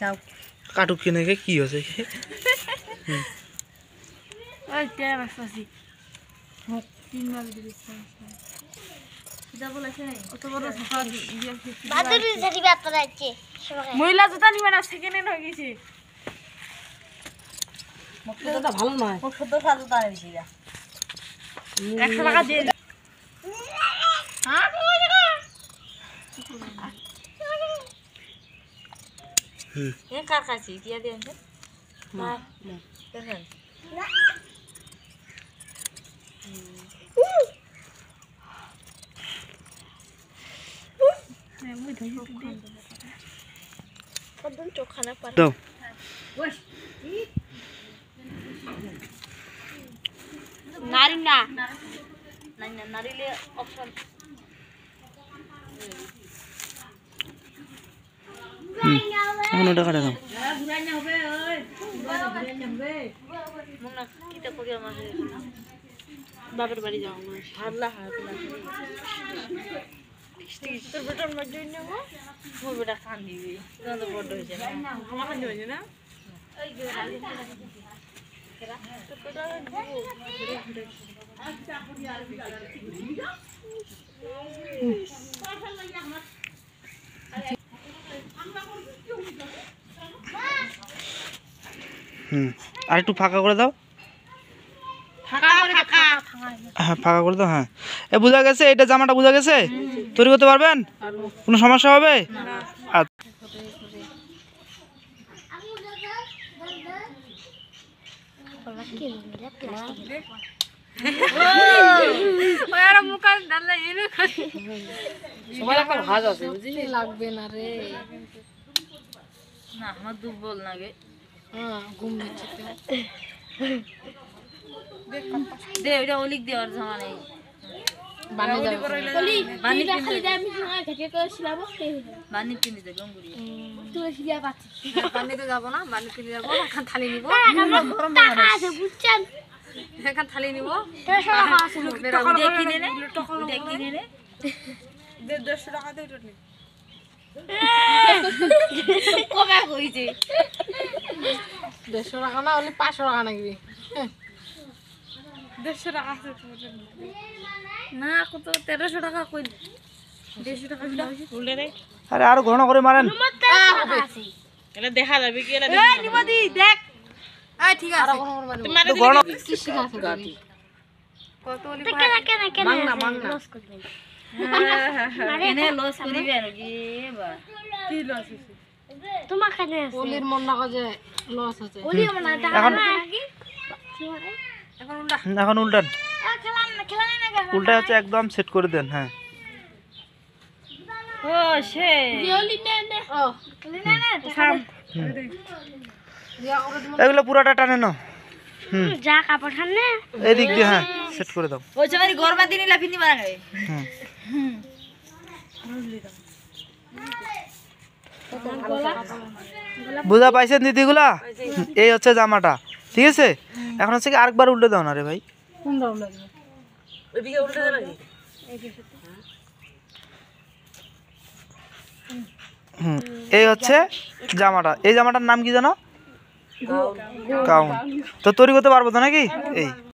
যাও কাটুক কিনে কি হয়েছে মহিলা জুতা নিবে না সেকেন্ড হ্যান্ড হয়ে গেছে ভালো নয় 100 টাকা নিয়েছি 100 টাকা দিয়ে কার কাছে দিয়া দিয়ে দেখেন দাও নারী না নারীলে অপশন এখন ওটা কাটা দাও বাপের বাড়ি যাও হারলা তোর বেটার মধ্যে নেবো মোর বেটা খান দিবি তো বড় হয়েছে না আমার খান দিবে না আর একটু ফাঁকা করে দাও হ্যাঁ ফাঁকা করে দাও হ্যাঁ এ বোঝা গেছে এটা জামাটা বোঝা গেছে তৈরি করতে পারবেন কোনো সমস্যা হবে লাগবে না রে না আমার দুর্বল লাগে ঘুম দিচ্ছে দে ওটা অলিক দেওয়ার জামা নেই বানিতে যাবো না বানিতে যাবো এখন থালি নিবো এখন থালি নিবো কিনে নে 150 টাকা দিয়ে কবে কইছে 150 টাকা না হলে 500 টাকা নাকি 150 টাকা না কত 1300 টাকা কই 150 টাকা উল্টে রে আরে আরো ঘন করে মারেন এটা দেখা যাবে কি এটা এই নিমদি দেখ এই ঠিক আছে তোমার ঘন কি শিখাছে গাটি কত ওলি মাংনা লস করবে এনে লস করিবে আর কি বা কি লস হইছে তোমার কানে আছে ওলির মন না যে লস আছে ওলি মন না এখন এখন উল্টা এখন উল্টান খেলা না উল্টা হচ্ছে একদম সেট করে দেন হ্যাঁ ও সে ওলি নে ও ওলি নে থাম এগুলো পুরোটা টানে নাও যা কাপড় খানে এদিক দিয়ে হ্যাঁ সেট করে দাও ওই সবাই গরবা দিনি লাফিনি মারা গে বুঝা পাইছেন দিদিগুলা এই হচ্ছে জামাটা ঠিক আছে এখন হচ্ছে কি আরেকবার উল্টে দাও না রে ভাই কোনটা উল্টা দিবে এদিকে উল্টে দে নাকি এই হচ্ছে জামাটা এই জামাটার নাম কি জানো গাউন তো তৈরি করতে পারবো তো নাকি এই